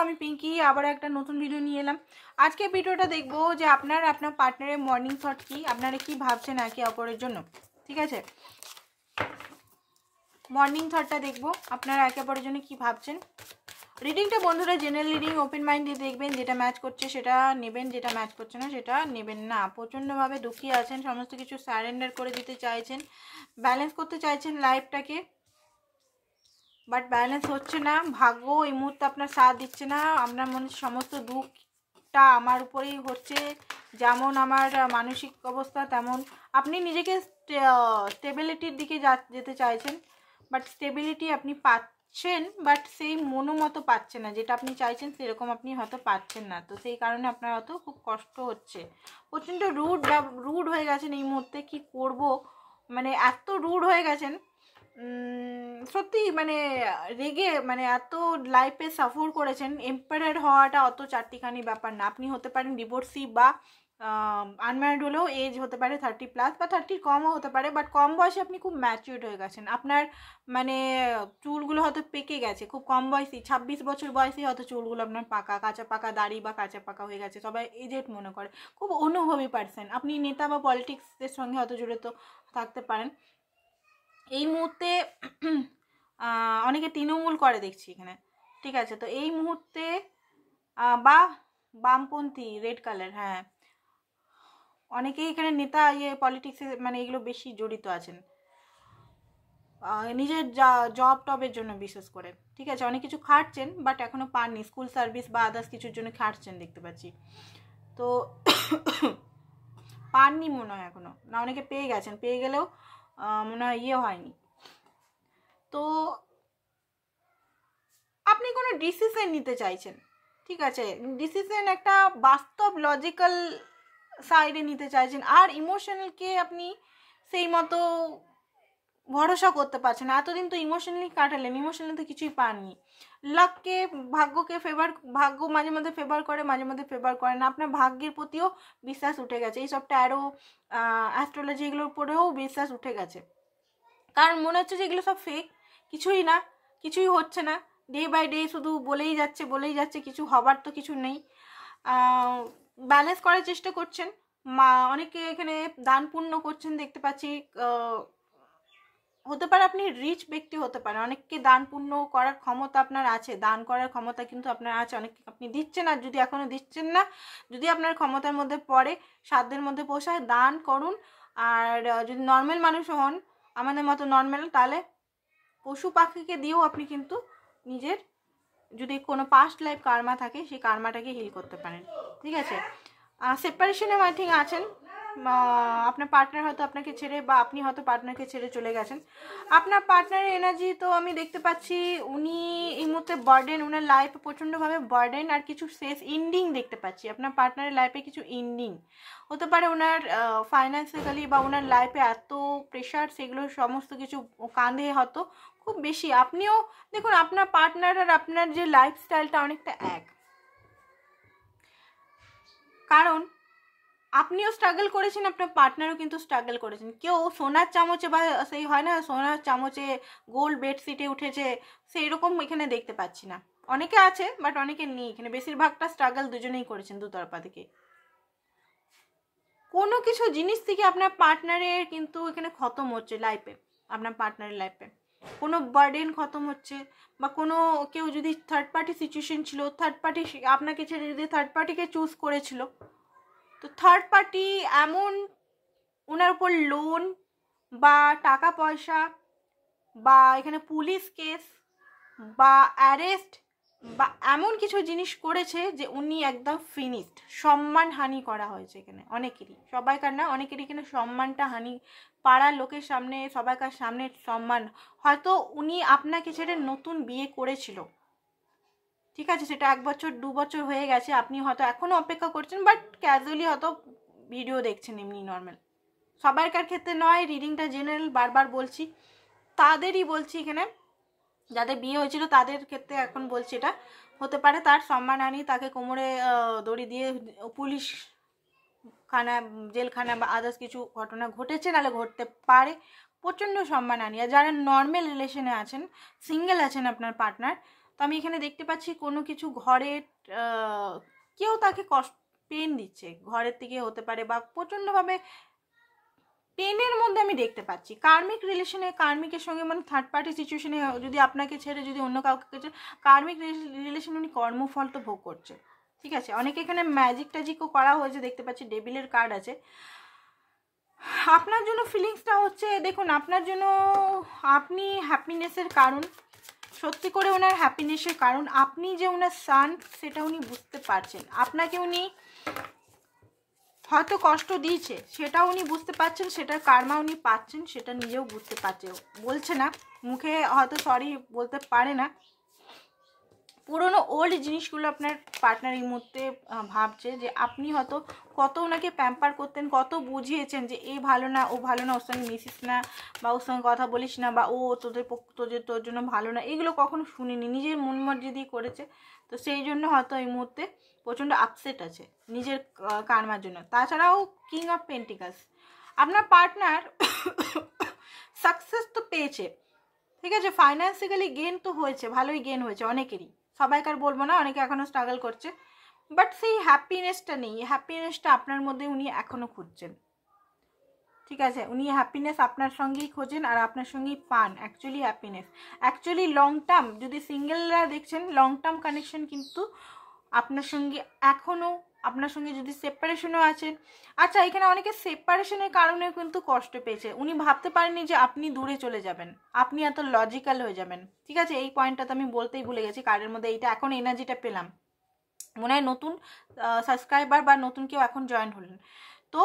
আমি পিঙ্কি আবার একটা নতুন ভিডিও নিয়ে এলাম। আজকে ভিডিওটা দেখবো যে আপনার পার্টনারের মর্নিং থট কি, আপনারা কি ভাবছেন একে অপরের জন্য। ঠিক আছে, মর্নিং থটটা দেখবো আপনারা একে অপরের জন্য কি ভাবছেন। রিডিংটা বন্ধুরা জেনারেল রিডিং, ওপেন মাইন্ড দিয়ে দেখবেন, যেটা ম্যাচ করছে সেটা নেবেন, যেটা ম্যাচ করছে না সেটা নেবেন না। প্রচণ্ডভাবে দুঃখী আছেন, সমস্ত কিছু সারেন্ডার করে দিতে চাইছেন, ব্যালেন্স করতে চাইছেন লাইফটাকে, বাট ব্যালেন্স হচ্ছে না। ভাগ্য এই মুহূর্তে আপনার সাথ দিচ্ছে না। আপনার মনে সমস্ত দুঃখটা আমার উপরেই হচ্ছে, যেমন আমার মানসিক অবস্থা তেমন আপনি নিজেকে স্টেবিলিটির দিকে যেতে চাইছেন, বাট স্টেবিলিটি আপনি পাচ্ছেন, বাট সেই মতো পাচ্ছেন না, যেটা আপনি চাইছেন সেরকম আপনি হয়তো পাচ্ছেন না। তো সেই কারণে আপনার হয়তো খুব কষ্ট হচ্ছে, প্রচণ্ড রুড হয়ে গেছেন এই মুহূর্তে। কি করব, মানে এত রুড হয়ে গেছেন, সত্যি মানে রেগে, মানে এত লাইফে সাফার করেছেন। এম্পায়ার হওয়াটা অত চারটিখানি ব্যাপার না। আপনি হতে পারেন ডিভোর্সি বা আনম্যারিড হলেও এজ হতে পারে 30+ বা 30 কমও হতে পারে, বাট কম বয়সে আপনি খুব ম্যাচিউরড হয়ে গেছেন। আপনার মানে চুলগুলো হয়তো পেকে গেছে, খুব কম বয়সী 26 বছর বয়সী হয়তো চুলগুলো আপনার পাকা, কাঁচা পাকা দাড়ি বা কাঁচা পাকা হয়ে গেছে, সবাই এজেড মনে করে। খুব অনুভবী পারসন আপনি, নেতা বা পলিটিক্সের সঙ্গে হয়তো জড়িত থাকতে পারেন। এই মুহূর্তে অনেকে তৃণমূল করে দেখছি এখানে, ঠিক আছে। তো এই মুহূর্তে বা বামপন্থী রেড কালার, হ্যাঁ, অনেকেই এখানে নেতা পলিটিক্সে মানে এগুলো বেশি জড়িত আছেন, নিজের জব টবের জন্য বিশেষ করে। ঠিক আছে, অনেক কিছু খাটছেন বাট এখনও পাননি, স্কুল সার্ভিস বা আদার্স কিছুর জন্য খাটছেন দেখতে পাচ্ছি। তো পাননি মনে হয় এখনও, না অনেকে পেয়ে গেছেন, পেয়ে গেলেও মনে হয় হয়নি। তো আপনি কোনো ডিসিশন নিতে চাইছেন, ঠিক আছে, ডিসিশন একটা বাস্তব লজিক্যাল সাইডে নিতে চাইছেন, আর ইমোশনালকে আপনি সেই মতো ভরসা করতে পারছেন না। এতদিন তো ইমোশনালি কাটালেন, ইমোশনালি তো কিছুই পাননি। লাককে, ভাগ্যকে ভাগ্য মাঝে মধ্যে ফেভার করে, মাঝে মধ্যে ফেভার করে না। আপনার ভাগ্যের প্রতিও বিশ্বাস উঠে গেছে, এইসব ট্যারো অ্যাস্ট্রোলজি এগুলোর উপরেও বিশ্বাস উঠে গেছে, কারণ মনে হচ্ছে যে এগুলো সব ফেক, কিছুই না, কিছুই হচ্ছে না। ডে বাই ডে শুধু বলেই যাচ্ছে, কিছু হবার তো কিছু নেই। ব্যালেন্স করার চেষ্টা করছেন, অনেকে এখানে দান পুণ্য করছেন দেখতে পাচ্ছি। হতে পারে আপনি রিচ ব্যক্তি হতে পারেন, অনেককে দান পুণ্য করার ক্ষমতা আপনার আছে, দান করার ক্ষমতা কিন্তু আপনার আছে, অনেক আপনি দিচ্ছেন। আর যদি এখনও দিচ্ছেন না, যদি আপনার ক্ষমতার মধ্যে পড়ে, সাধ্যের মধ্যে পোষায়, দান করুন। আর যদি নর্মাল মানুষ হন, আমাদের মতো নর্মাল, তাহলে পশু পাখিকে দিয়েও আপনি কিন্তু নিজের, যদি কোনো পাস্ট লাইফ কার্মা থাকে সেই কার্মাটাকে হিল করতে পারেন। ঠিক আছে, সেপারেশনে আই থিঙ্ক আছেন, আপনার পার্টনার হয়তো আপনাকে ছেড়ে, বা আপনি হয়তো পার্টনারকে ছেড়ে চলে গেছেন। আপনার পার্টনারের এনার্জি তো আমি দেখতে পাচ্ছি, উনি এই মুহূর্তে বার্ডেন, ওনার লাইফে প্রচণ্ডভাবে বার্ডেন, আর কিছু শেষ ইন্ডিং দেখতে পাচ্ছি। আপনার পার্টনারের লাইফে কিছু ইন্ডিং হতে পারে, ওনার ফাইন্যান্সিক্যালি বা ওনার লাইফে এত প্রেশার, সেগুলো সমস্ত কিছু কাঁধে হয়তো খুব বেশি। আপনিও দেখুন, আপনার পার্টনার আর আপনার যে লাইফস্টাইলটা অনেকটা এক, কারণ আপনিও স্ট্রাগল করেছেন, আপনার পার্টনারও কিন্তু স্ট্রাগল করেছেন। কেউ সোনার চামচে বা সেই হয় না, সোনার চামচে গোল্ড বেডশিটে উঠেছে, সেই রকম এখানে দেখতে পাচ্ছি না। অনেকে আছে বাট অনেকে নেই এখানে, বেশিরভাগটা স্ট্রাগল দুজনেই করেছেন দুতরফা থেকে। কোনো কিছু জিনিস থেকে আপনার পার্টনারের কিন্তু এখানে খতম হচ্ছে লাইফে, আপনার পার্টনারের লাইফে কোনো বার্ডেন খতম হচ্ছে, বা কোনো কেউ যদি থার্ড পার্টি সিচুয়েশন ছিল, থার্ড পার্টি আপনাকে ছেড়ে যদি থার্ড পার্টিকে চুজ করেছিল, তো থার্ড পার্টি এমন ওনার উপর লোন বা টাকা পয়সা বা এখানে পুলিশ কেস বা অ্যারেস্ট বা এমন কিছু জিনিস করেছে যে উনি একদম ফিনিশড, সম্মানহানি করা হয়েছে এখানে অনেকেরই, সবাইকার না, অনেকেরই এখানে সম্মানটা হানি, পাড়ার লোকের সামনে, সবাইকার সামনে সম্মান। হয়তো উনি আপনাকে ছেড়ে নতুন বিয়ে করেছিল, ঠিক আছে, সেটা 1 বছর 2 বছর হয়ে গেছে, আপনি হয়তো এখনও অপেক্ষা করছেন, বাট ক্যাজুয়ালি হয়তো ভিডিও দেখছেন এমনি নর্মাল, সবাইকার ক্ষেত্রে নয়, রিডিংটা জেনারেল, বারবার বলছি, তাদেরই বলছি এখানে, যাদের বিয়ে হয়েছিল তাদের ক্ষেত্রে এখন বলছি। এটা হতে পারে তার সম্মানহানি, তাকে কোমরে দড়ি দিয়ে পুলিশ খানা, জেলখানা বা আদার্স কিছু ঘটনা ঘটেছে, নাহলে ঘটতে পারে, প্রচণ্ড সম্মানহানি। আর যারা নর্মাল রিলেশনে আছেন, সিঙ্গেল আছেন আপনার পার্টনার, আমি এখানে দেখতে পাচ্ছি কোনো কিছু ঘরের কেউ তাকে পেন দিচ্ছে, ঘরের থেকে হতে পারে, বা প্রচণ্ডভাবে পেনের মধ্যে আমি দেখতে পাচ্ছি। কার্মিক রিলেশনে, কার্মিকের সঙ্গে মানে থার্ড পার্টি সিচুয়েশনে যদি আপনাকে ছেড়ে যদি অন্য কাউকে কার্মিক রিলেশনে উনি কর্মফল তো ভোগ করছে, ঠিক আছে। অনেকে এখানে ম্যাজিক ট্যাজিকও করা হয়েছে, দেখতে পাচ্ছি ডেভিলের কার্ড আছে। আপনার জন্য ফিলিংসটা হচ্ছে, দেখুন আপনার জন্য আপনি হ্যাপিনেসের কারণ, সত্যি করে ওনার হ্যাপিনেসের কারণ আপনি যে ওনার সান সেটা উনি বুঝতে পারছেন। আপনাকে উনি হয়তো কষ্ট দিয়েছে, সেটা উনি বুঝতে পারছেন, সেটার কার্মা উনি পাচ্ছেন, সেটা নিজেও বুঝতে পারছে, বলছে না মুখে, হয়তো সরি বলতে পারে না। পুরনো ওল্ড জিনিসগুলো আপনার পার্টনার এই মুহূর্তে ভাবছে যে আপনি হয়তো কত ওনাকে প্যাম্পার করতেন, কত বুঝিয়েছেন যে এই ভালো না, ও ভালো না, ওর সঙ্গে মিশিস না, বা ওর সঙ্গে কথা বলিস না, বা ও তোর জন্য ভালো না, এগুলো কখনো শুনিনি, নিজের মন মর্জি করেছে। তো সেই জন্য হয়তো এই মুহূর্তে প্রচণ্ড আপসেট আছে নিজের কার্মার জন্য। তাছাড়াও কিং অফ পেন্টিকালস, আপনার পার্টনার সাকসেস তো পেয়েছে, ঠিক আছে, ফাইন্যান্সিক্যালি গেন তো হয়েছে, ভালোই গেন হয়েছে অনেকেরই, সবাইকার বলবো না, অনেকে এখনও স্ট্রাগল করছে, বাট সেই হ্যাপিনেসটা নেই। হ্যাপিনেসটা আপনার মধ্যে উনি এখনও খুঁজছেন, ঠিক আছে। উনি হ্যাপিনেস আপনার সঙ্গেই খোঁজেন আর আপনার সঙ্গেই পান actually happiness. Actually long term যদি সিঙ্গেলরা দেখছেন, লং টার্ম কানেকশন কিন্তু আপনার সঙ্গে এখনও, আপনার সঙ্গে যদি সেপারেশনও আছেন। আচ্ছা, এখানে অনেকে সেপারেশনের কারণে কিন্তু কষ্ট পেয়েছে, উনি ভাবতে পারেননি যে আপনি দূরে চলে যাবেন, আপনি এত লজিক্যাল হয়ে যাবেন, ঠিক আছে। এই পয়েন্টটা তো আমি বলতেই ভুলে গেছি, কার্ডের মধ্যে এইটা এখন এনার্জিটা পেলাম, মনে হয় নতুন সাবস্ক্রাইবার বা নতুন কেউ এখন জয়েন হলেন। তো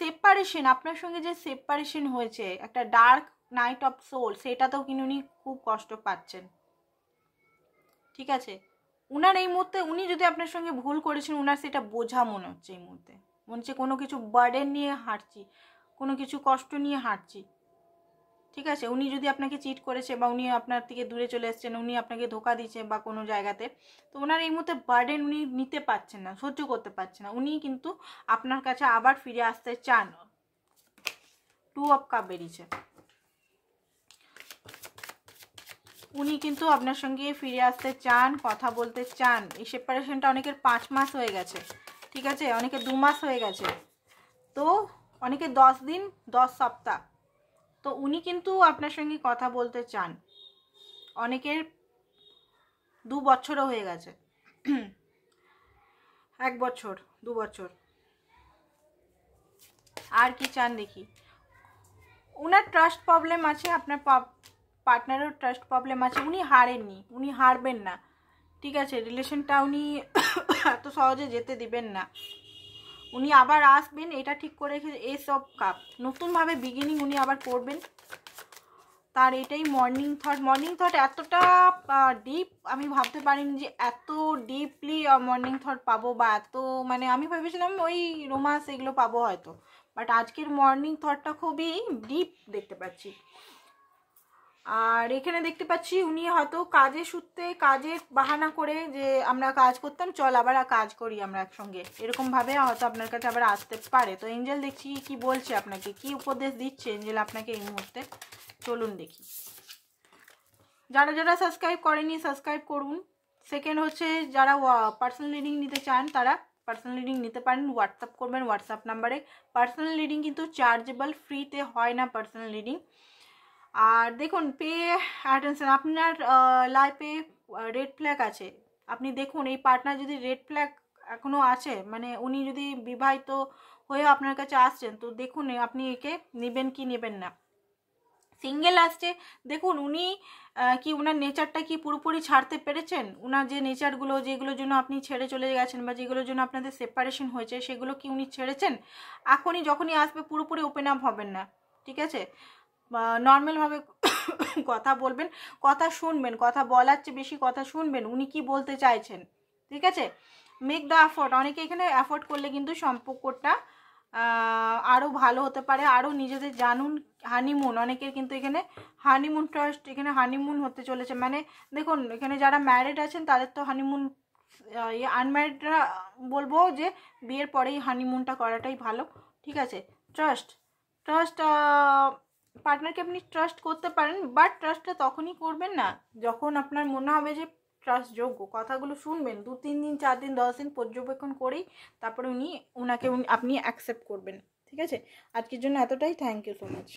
সেপারেশন, আপনার সঙ্গে যে সেপারেশন হয়েছে, একটা ডার্ক নাইট অফ সোল, সেটাতেও কিন্তু উনি খুব কষ্ট পাচ্ছেন, ঠিক আছে। উনার এই মুহূর্তে, উনি যদি আপনার সঙ্গে ভুল করেছেন, উনার সেটা বোঝা মনে হচ্ছে এই মুহূর্তে, মনে হচ্ছে কোনো কিছু বার্ডেন নিয়ে হাঁটছি, কোনো কিছু কষ্ট নিয়ে হাঁটছি, ঠিক আছে। উনি যদি আপনাকে চিট করেছে, বা উনি আপনার থেকে দূরে চলে এসেছেন, উনি আপনাকে ধোকা দিচ্ছে বা কোনো জায়গাতে, তো ওনার এই মুহূর্তে বার্ডেন উনি নিতে পারছেন না, সহ্য করতে পারছেন না, উনি কিন্তু আপনার কাছে আবার ফিরে আসতে চান। 2 অফ কাপ বেরিয়েছে, উনি কিন্তু আপনার সঙ্গে ফিরে আসতে চান, কথা বলতে চান। এই সেপারেশনটা অনেকের 5 মাস হয়ে গেছে, ঠিক আছে, অনেকের 2 মাস হয়ে গেছে, তো অনেকের 10 দিন 10 সপ্তাহ। তো উনি কিন্তু আপনার সঙ্গে কথা বলতে চান, অনেকের 2 বছরও হয়ে গেছে, 1 বছর 2 বছর। আর কি চান দেখি। উনার ট্রাস্ট প্রবলেম আছে, আপনার পার্টনারেরও ট্রাস্ট প্রবলেম আছে, উনি হারেননি, উনি হারবেন না, ঠিক আছে। রিলেশনটা উনি এত সহজে যেতে দিবেন না, উনি আবার আসবেন, এটা ঠিক করে রেখে এস অফ কাপ, নতুনভাবে বিগিনিং উনি আবার করবেন। তার এটাই মর্নিং থট। মর্নিং থট এতটা ডিপ আমি ভাবতে পারিনি যে এত ডিপলি মর্নিং থট পাবো, বা এত, মানে আমি ভেবেছিলাম ওই রোমান্স এগুলো পাবো হয়তো, বাট আজকের মর্নিং থটটা খুবই ডিপ দেখতে পাচ্ছি। আর এখানে দেখতে পাচ্ছি উনি হয়তো কাজের সূত্রে, কাজের বাহানা করে, যে আমরা কাজ করতাম, চল আবার কাজ করি আমরা একসঙ্গে, এরকমভাবে হয়তো আপনার কাছে আবার আসতে পারে। তো এঞ্জেল দেখছি কি বলছে আপনাকে, কি উপদেশ দিচ্ছে এঞ্জেল আপনাকে এই মুহূর্তে, চলুন দেখি। যারা যারা সাবস্ক্রাইব করেনি সাবস্ক্রাইব করুন। সেকেন্ড হচ্ছে, যারা পার্সোনাল রিডিং নিতে চান তারা পার্সোনাল রিডিং নিতে পারেন, হোয়াটসঅ্যাপ করবেন হোয়াটসঅ্যাপ নাম্বারে। পার্সোনাল রিডিং কিন্তু চার্জেবল, ফ্রিতে হয় না পার্সোনাল রিডিং। আর দেখুন, পে অ্যাটেনশন, আপনার লাইফে রেড ফ্ল্যাগ আছে, আপনি দেখুন এই পার্টনার যদি রেড ফ্ল্যাগ এখনও আছে, মানে উনি যদি বিবাহিত হয়ে আপনার কাছে আসছেন, তো দেখুন আপনি একে নেবেন কি নেবেন না। সিঙ্গেল আসছে, দেখুন উনি কি ওনার নেচারটা কি পুরোপুরি ছাড়তে পেরেছেন, ওনার যে নেচারগুলো, যেগুলোর জন্য আপনি ছেড়ে চলে গেছেন, বা যেগুলোর জন্য আপনাদের সেপারেশন হয়েছে, সেগুলো কি উনি ছেড়েছেন। এখনই যখনই আসবে পুরোপুরি ওপেন আপ হবেন না, ঠিক আছে, নর্মালভাবে কথা বলবেন, কথা শুনবেন, কথা বলার চেয়ে বেশি কথা শুনবেন উনি কি বলতে চাইছেন, ঠিক আছে। মেক দ্য এফোর্ট, অনেকে এখানে এফোর্ট করলে কিন্তু সম্পর্কটা আরও ভালো হতে পারে, আরও নিজেদের জানুন। হানিমুন, অনেকের কিন্তু এখানে হানিমুন ট্রাস্ট, এখানে হানিমুন হতে চলেছে, মানে দেখুন এখানে যারা ম্যারিড আছেন তাদের তো হানিমুন, আনম্যারিডরা বলবো যে বিয়ের পরেই হানিমুনটা করাটাই ভালো, ঠিক আছে। ট্রাস্ট পার্টনারকে আপনি ট্রাস্ট করতে পারেন, বাট ট্রাস্টটা তখনই করবেন না যখন আপনার মনে হবে যে ট্রাস্টযোগ্য। কথাগুলো শুনবেন 2-3 দিন 4 দিন 10 দিন পর্যবেক্ষণ করেই তারপরে আপনি অ্যাকসেপ্ট করবেন। ঠিক আছে, আজকের জন্য এতটাই। Thank you so much.